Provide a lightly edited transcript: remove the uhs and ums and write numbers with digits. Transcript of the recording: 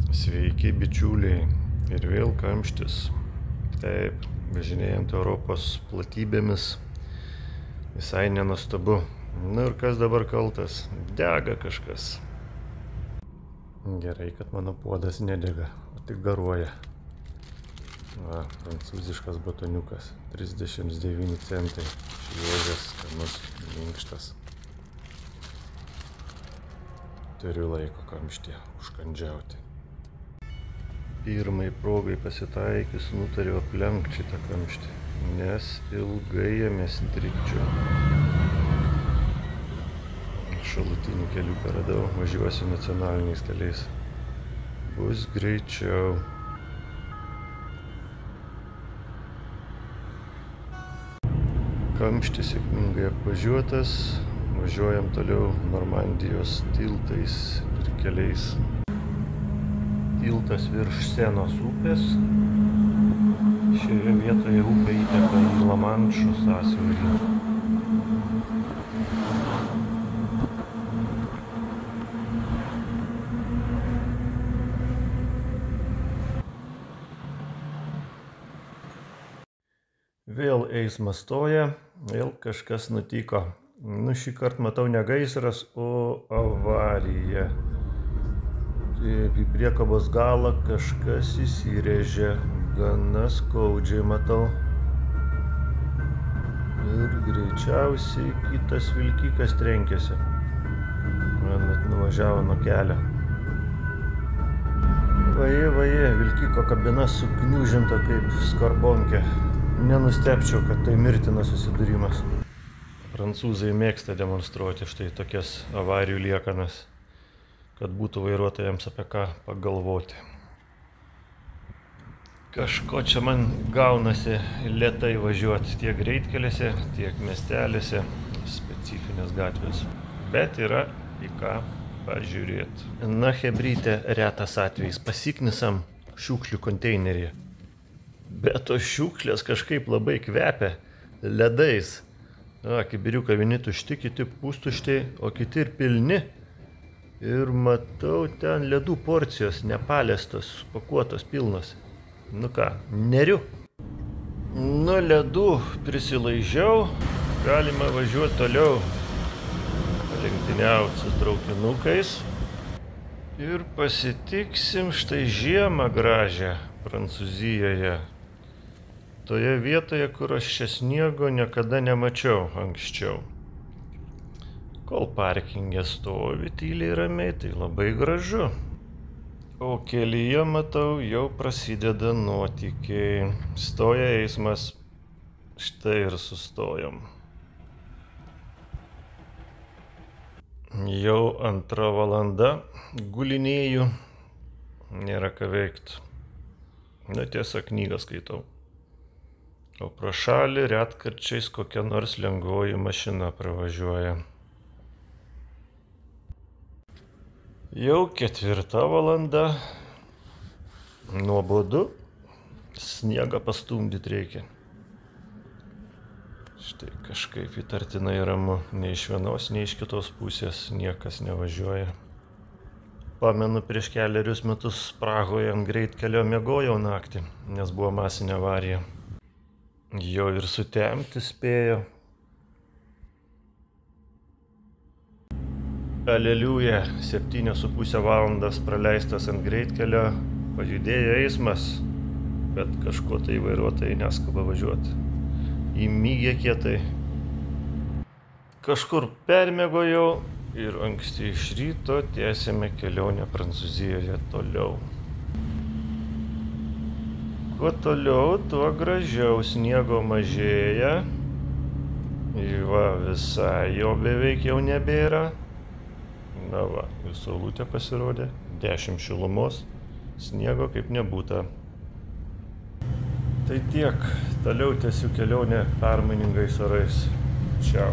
Sveiki bičiuliai, ir vėl kamštis. Taip, važinėjant Europos platybėmis, visai nenuostabu. Nu ir kas dabar kaltas? Dega kažkas. Gerai, kad mano puodas nedega, o tik garuoja. Va, prancūziškas batoniukas, 39 centai, šviežias, skanus, minkštas. Turiu laiko kamštį užkandžiauti. Pirmai progai pasitaikius nutariau aplenkti šitą kamštį, nes ilgai jame strikčiau. Šalutinį keliuką radau, važiuosiu nacionaliniais keliais. Bus greičiau. Kamštis sėkmingai apvažiuotas, važiuojam toliau Normandijos tiltais ir keliais. Tiltas virš Senos upės. Šioje vietoje upė įteka į Lamanšo sąsiaurį. Vėl eismas stoja, vėl kažkas nutiko. Nu, šį kartą matau ne gaisras, o avarija. Į priekabos galą kažkas įsirėžė, gana skaudžiai matau. Ir greičiausiai kitas vilkikas trenkėsi. Man net nuvažiavo nuo kelio. Vaje, vilkiko kabina sugniužinta kaip skarbonkė. Nenustebčiau, kad tai mirtinas susidūrimas. Prancūzai mėgsta demonstruoti štai tokias avarijų liekanas, kad būtų vairuotojams apie ką pagalvoti. Kažko čia man gaunasi lėtai važiuoti tiek greitkeliuose, tiek miestelėse, specifinės gatvės. Bet yra į ką pažiūrėti. Na, chebrytė, retas atvejis, pasiknisam šiukšlių konteinerį. Bet tos šiukšlės kažkaip labai kvepia ledais. Kibiriukai vieni tušti, kiti pustušti, o kiti ir pilni. Ir matau ten ledų porcijos nepaliestos, pakuotos, pilnos. Nu ką, neriu. Nu, ledų prisilaižiau, galima važiuoti toliau. Lenktyniauti su traukinukais. Ir pasitiksim štai žiemą gražią Prancūzijoje. Toje vietoje, kur aš čia sniego niekada nemačiau anksčiau. Kol parkinge stovi tyliai ramiai, tai labai gražu. O kelyje, matau, jau prasideda nuotykiai. Stoja eismas. Štai ir sustojom. Jau 2 valanda gulinėju. Nėra ką veikti. Na, tiesa, knygą skaitau. O pro šalį retkarčiais kokia nors lengvoji mašina pravažiuoja. Jau 4 valanda. Nuobodu. Sniegą pastumdyti reikia. Štai kažkaip įtartinai ramu. Nei iš vienos, nei iš kitos pusės niekas nevažiuoja. Pamenu, prieš kelerius metus Prahoje ant greitkelio miegojau naktį, nes buvo masinė avarija. Jau ir sutemti spėjo. Aleliuja, 7,5 valandas praleistas ant greitkelio, pajudėjo eismas, bet kažko tai vairuotojai neskuba važiuoti. Įmygė kietai. Kažkur permiegojau ir anksti iš ryto tęsėme kelionę Prancūzijoje toliau. Kuo toliau, tuo gražiau, sniego mažėja. Va, visai jo beveik jau nebėra. Na va, ir saulutė pasirodė, 10 šilumos, sniego kaip nebūta. Tai tiek, toliau tęsiu kelionę permainingais orais. Čiau.